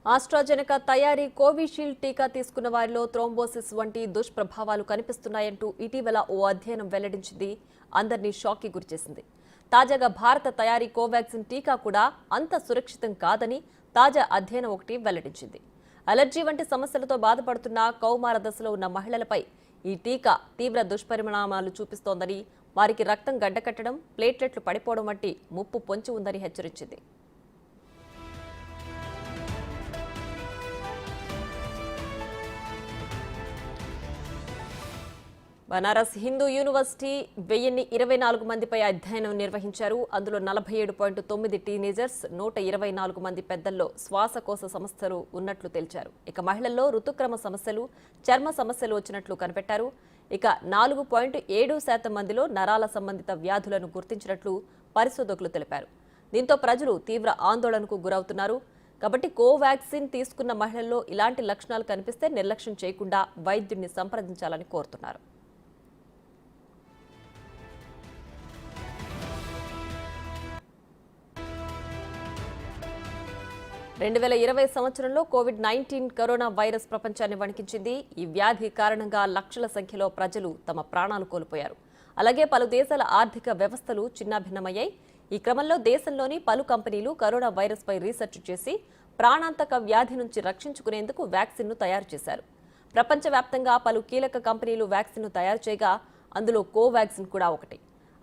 AstraZeneca తయారీ Covishield టీకా తీసుకున్న వారిలో థ్రోంబోసిస్ వంటి దుష్ప్రభావాలు కనిపిస్తున్నాయంటూ ఇటీవల ఓ అధ్యయనం వెల్లడించింది. అందరినీ షాక్కి గురిచేసింది. తాజాగా భారత తయారీ కోవాక్సిన్ టీకా కూడా అంత సురక్షితం కాదని తాజా అధ్యయనం ఒకటి వెల్లడించింది. అలర్జీ వంటి సమస్యలతో బాధపడుతున్న కౌమార దశలో ఉన్న మహిళలపై ఈ టీకా తీవ్ర దుష్పరిణామాలు చూపిస్తోందని, వారికి రక్తం గడ్డకట్టడం, ప్లేట్లెట్లు పడిపోవడం వంటి ముప్పు పొంచి ఉందని హెచ్చరించింది. బనారస్ హిందూ యూనివర్సిటీ 1024 మందిపై అధ్యయనం నిర్వహించారు. అందులో 47.9 టీనేజర్స్, 124 మంది పెద్దల్లో శ్వాసకోశ సమస్యలు ఉన్నట్లు తేల్చారు. ఇక మహిళల్లో ఋతుక్రమ సమస్యలు, చర్మ సమస్యలు వచ్చినట్లు కనిపెట్టారు. ఇక 4.7% మందిలో నరాల సంబంధిత వ్యాధులను గుర్తించినట్లు పరిశోధకులు తెలిపారు. దీంతో ప్రజలు తీవ్ర ఆందోళనకు గురవుతున్నారు. కాబట్టి కోవాక్సిన్ తీసుకున్న మహిళల్లో ఇలాంటి లక్షణాలు కనిపిస్తే నిర్లక్ష్యం చేయకుండా వైద్యుడిని సంప్రదించాలని కోరుతున్నారు. 2020 సంవత్సరంలో కోవిడ్-19 కరోనా వైరస్ ప్రపంచాన్ని వణికించింది. ఈ వ్యాధి కారణంగా లక్షల సంఖ్యలో ప్రజలు తమ ప్రాణాలు కోల్పోయారు. అలాగే పలు దేశాల ఆర్థిక వ్యవస్థలు చిన్నాభిన్నమయ్యాయి. ఈ క్రమంలో దేశంలోని పలు కంపెనీలు కరోనా వైరస్పై రీసెర్చ్ చేసి ప్రాణాంతక వ్యాధి నుంచి రక్షించుకునేందుకు వ్యాక్సిన్ను తయారు చేశారు. ప్రపంచవ్యాప్తంగా పలు కీలక కంపెనీలు వ్యాక్సిన్ను తయారు చేయగా అందులో కోవాక్సిన్ కూడా ఒకటి.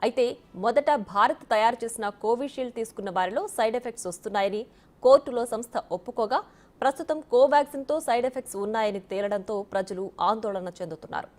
అయితే మొదట భారత్ తయారు చేసిన కోవిషీల్డ్ తీసుకున్న వారిలో సైడ్ ఎఫెక్ట్స్ వస్తున్నాయని కోర్టులో సంస్థ ఒప్పుకోగా ప్రస్తుతం కోవాక్సిన్తో సైడ్ ఎఫెక్ట్స్ ఉన్నాయని తేలడంతో ప్రజలు ఆందోళన చెందుతున్నారు.